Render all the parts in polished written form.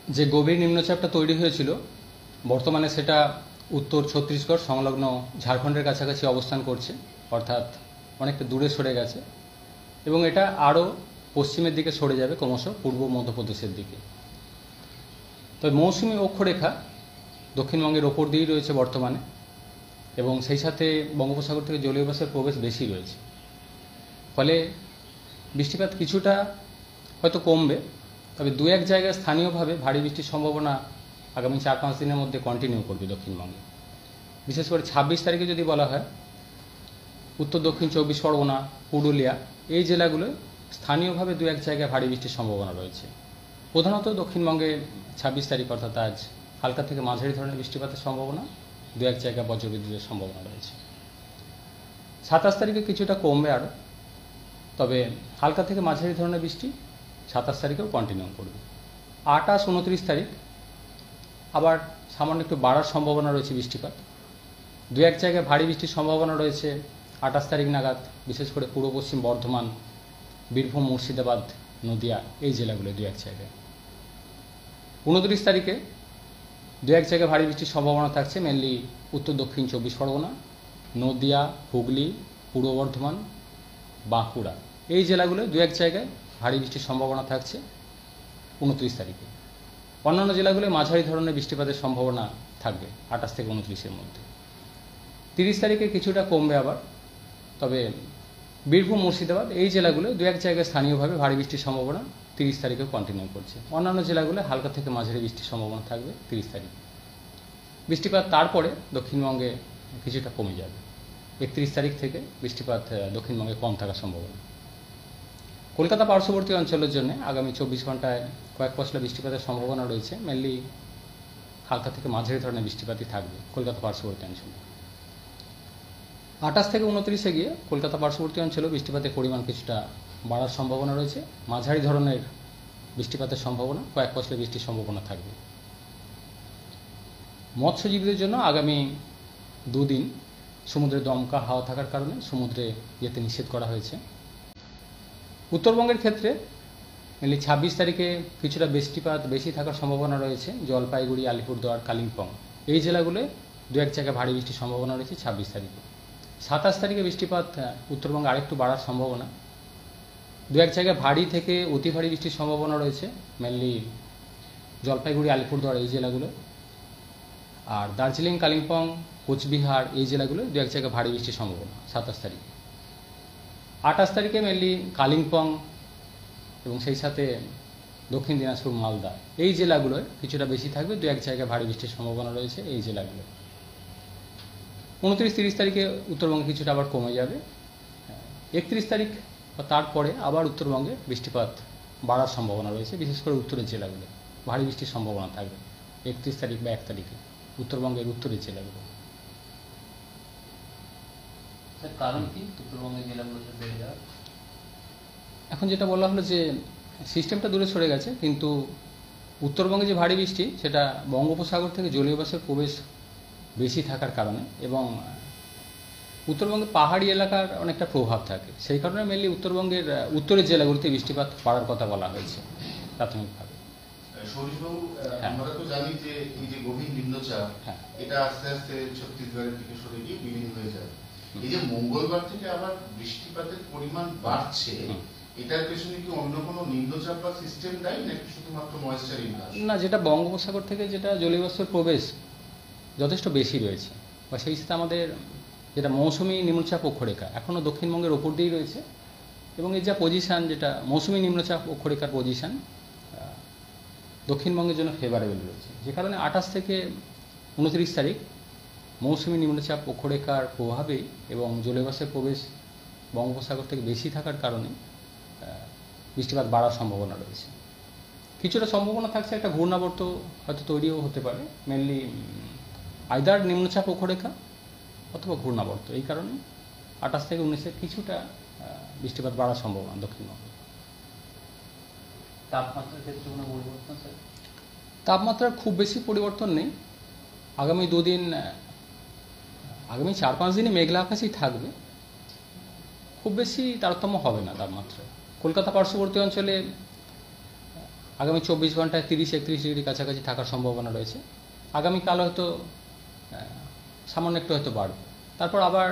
যে গভীর নিম্নচাপটা তৈরি হয়েছিল বর্তমানে সেটা উত্তর ছত্তিশগড় সংলগ্ন ঝাড়খণ্ডের কাছাকাছি অবস্থান করছে, অর্থাৎ অনেকটা দূরে সরে গেছে এবং এটা আরও পশ্চিমের দিকে সরে যাবে ক্রমশ পূর্ব মধ্যপ্রদেশের দিকে। তবে মৌসুমি অক্ষরেখা দক্ষিণবঙ্গের ওপর দিয়েই রয়েছে বর্তমানে এবং সেই সাথে বঙ্গোপসাগর থেকে জলীয় বাষ্পের প্রবেশ বেশি রয়েছে, ফলে বৃষ্টিপাত কিছুটা হয়তো কমবে। তবে দু এক জায়গায় স্থানীয়ভাবে ভারী বৃষ্টির সম্ভাবনা আগামী 4-5 দিনের মধ্যে কন্টিনিউ করবে দক্ষিণবঙ্গে। বিশেষ করে 26 তারিখে যদি বলা হয়, উত্তর দক্ষিণ 24 পরগনা, পুরুলিয়া এই জেলাগুলোয় স্থানীয়ভাবে দু এক জায়গায় ভারী বৃষ্টির সম্ভাবনা রয়েছে। প্রধানত দক্ষিণবঙ্গে 26 তারিখ অর্থাৎ আজ হালকা থেকে মাঝারি ধরনের বৃষ্টিপাতের সম্ভাবনা, দু এক জায়গায় বজ্রবিদ্যুতের সম্ভাবনা রয়েছে। 27 তারিখে কিছুটা কমবে আরও, তবে হালকা থেকে মাঝারি ধরনের বৃষ্টি 27 তারিখেও কন্টিনিউ করবে। 28, 29 তারিখ আবার সামান্য একটু বাড়ার সম্ভাবনা রয়েছে বৃষ্টিপাত। দু এক জায়গায় ভারী বৃষ্টির সম্ভাবনা রয়েছে 28 তারিখ নাগাদ, বিশেষ করে পূর্ব পশ্চিম বর্ধমান, বীরভূম, মুর্শিদাবাদ, নদিয়া এই জেলাগুলো দু এক জায়গায়। 29 তারিখে দু এক জায়গায় ভারী বৃষ্টির সম্ভাবনা থাকছে মেনলি উত্তর দক্ষিণ 24 পরগনা, নদিয়া, হুগলি, পূর্ব বর্ধমান, বাঁকুড়া এই জেলাগুলো দু এক জায়গায় ভারী বৃষ্টির সম্ভাবনা থাকছে 29 তারিখে। অন্যান্য জেলাগুলোয় মাঝারি ধরনের বৃষ্টিপাতের সম্ভাবনা থাকবে 28 থেকে 29-এর মধ্যে। 30 তারিখে কিছুটা কমবে আবার, তবে বীরভূম, মুর্শিদাবাদ এই জেলাগুলো দু এক জায়গায় স্থানীয়ভাবে ভারী বৃষ্টির সম্ভাবনা 30 তারিখেও কন্টিনিউ করছে। অন্যান্য জেলাগুলো হালকা থেকে মাঝারি বৃষ্টির সম্ভাবনা থাকবে 30 তারিখে। বৃষ্টিপাত তারপরে দক্ষিণবঙ্গে কিছুটা কমে যাবে। 31 তারিখ থেকে বৃষ্টিপাত দক্ষিণবঙ্গে কম থাকার সম্ভাবনা। কলকাতা পার্শ্ববর্তী অঞ্চলের জন্য আগামী 24 ঘন্টায় কয়েক পশলা বৃষ্টিপাতের সম্ভাবনা রয়েছে, মেনলি হালকা থেকে মাঝারি ধরনের বৃষ্টিপাতই থাকবে কলকাতা পার্শ্ববর্তী অঞ্চলে। 28 থেকে 29-এ গিয়ে কলকাতা পার্শ্ববর্তী অঞ্চলেও বৃষ্টিপাতের পরিমাণ কিছুটা বাড়ার সম্ভাবনা রয়েছে, মাঝারি ধরনের বৃষ্টিপাতের সম্ভাবনা, কয়েক পশলা বৃষ্টির সম্ভাবনা থাকবে। মৎস্যজীবীদের জন্য আগামী দুদিন সমুদ্রে দমকা হাওয়া থাকার কারণে সমুদ্রে যেতে নিষেধ করা হয়েছে। উত্তরবঙ্গের ক্ষেত্রে মেনলি 26 তারিখে কিছুটা বৃষ্টিপাত বেশি থাকার সম্ভাবনা রয়েছে জলপাইগুড়ি, আলিপুরদুয়ার, কালিম্পং এই জেলাগুলোয় দু এক জায়গায় ভারী বৃষ্টির সম্ভাবনা রয়েছে 26 তারিখে। 27 তারিখে বৃষ্টিপাত উত্তরবঙ্গে আরেকটু বাড়ার সম্ভাবনা, দু এক জায়গায় ভারী থেকে অতি ভারী বৃষ্টির সম্ভাবনা রয়েছে মেনলি জলপাইগুড়ি, আলিপুরদুয়ার এই জেলাগুলো। আর দার্জিলিং, কালিম্পং, কোচবিহার এই জেলাগুলো দু এক জায়গায় ভারী বৃষ্টির সম্ভাবনা 27 তারিখে। 28 তারিখে মেনলি কালিম্পং এবং সেই সাথে দক্ষিণ দিনাজপুর, মালদা এই জেলাগুলোয় কিছুটা বেশি থাকবে, দু এক জায়গায় ভারী বৃষ্টির সম্ভাবনা রয়েছে এই জেলাগুলো। 29-30 তারিখে উত্তরবঙ্গে কিছুটা আবার কমে যাবে। 31 তারিখ বা তারপরে আবার উত্তরবঙ্গে বৃষ্টিপাত বাড়ার সম্ভাবনা রয়েছে, বিশেষ করে উত্তরের জেলাগুলো ভারী বৃষ্টির সম্ভাবনা থাকবে 31 তারিখ বা 1 তারিখে উত্তরবঙ্গের উত্তরের জেলাগুলো। কারণ কি উত্তরবঙ্গের জেলাগুলোতে বেড়ে যাওয়ার? এখন যেটা বলা হলো যে সিস্টেমটা দূরে সরে গেছে, কিন্তু উত্তরবঙ্গে যে ভারী বৃষ্টি সেটা বঙ্গোপসাগর থেকে জলীয় বাষ্পের প্রবেশ বেশি থাকার কারণে এবং উত্তরবঙ্গে পাহাড়ি এলাকার অনেকটা প্রভাব থাকে, সেই কারণে মেনলি উত্তরবঙ্গের উত্তরের জেলাগুলিতে বৃষ্টিপাত বাড়ার কথা বলা হয়েছে প্রাথমিকভাবে। সৌরীশবাবু, আমরা তো জানি যে এই যে গভীর নিম্নচাপ এটা আস্তে আস্তে ছত্তিশগড়ের দিকে সরে গিয়ে বিলীন হয়ে যাবে। এই যে মঙ্গলবার থেকে আবার বৃষ্টিপাতের পরিমাণ বাড়ছে, এটার পেছনে কি অন্য কোনো নিম্নচাপ বা সিস্টেম দায়ী নাকি শুধুমাত্র ময়েশ্চার ইনহান্স? না, যেটা বঙ্গোপসাগর থেকে যেটা জলীয় বাষ্পের প্রবেশ যথেষ্ট বেশি রয়েছে, বা সেই সাথে আমাদের যেটা মৌসুমি নিম্নচাপ অক্ষরেখা এখনও দক্ষিণবঙ্গের ওপর দিয়েই রয়েছে এবং এর যা পজিশান, যেটা মৌসুমি নিম্নচাপ অক্ষরেখার পজিশান দক্ষিণবঙ্গের জন্য ফেভারেবল রয়েছে, যে কারণে 28 থেকে 29 তারিখ মৌসুমি নিম্নচাপ অক্ষরেখার প্রভাবে এবং জলীয় বাষ্পের প্রবেশ বঙ্গোপসাগর থেকে বেশি থাকার কারণে বৃষ্টিপাত বাড়ার সম্ভাবনা রয়েছে। কিছুটা সম্ভাবনা থাকছে একটা ঘূর্ণাবর্ত হয়তো তৈরিও হতে পারে, মেনলি আইদার নিম্নচাপ অক্ষরেখা অথবা ঘূর্ণাবর্ত, এই কারণে 28 থেকে 19-এ কিছুটা বৃষ্টিপাত বাড়ার সম্ভাবনা দক্ষিণবঙ্গে। তাপমাত্রার ক্ষেত্রে কোনো পরিবর্তন স্যার? তাপমাত্রার খুব বেশি পরিবর্তন নেই। আগামী দুদিন, আগামী 4-5 দিনে মেঘলা আকাশই থাকবে, খুব বেশি তারতম্য হবে না তাপমাত্রায়। কলকাতা পার্শ্ববর্তী অঞ্চলে আগামী 24 ঘন্টায় 30-31 ডিগ্রি কাছাকাছি থাকার সম্ভাবনা রয়েছে। আগামীকাল হয়তো সামান্য একটু হয়তো বাড়বে, তারপর আবার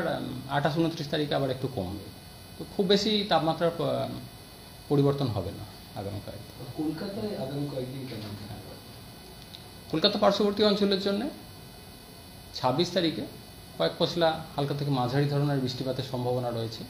28-29 তারিখে আবার একটু কমবে। তো খুব বেশি তাপমাত্রার পরিবর্তন হবে না আগামীকাল। কলকাতায় আগামী কয়েকদিন কেমন থাকবে? কলকাতা পার্শ্ববর্তী অঞ্চলের জন্য 26 তারিখে কয়েক পশলা হালকা থেকে মাঝারি ধরনের বৃষ্টিপাতের সম্ভাবনা রয়েছে।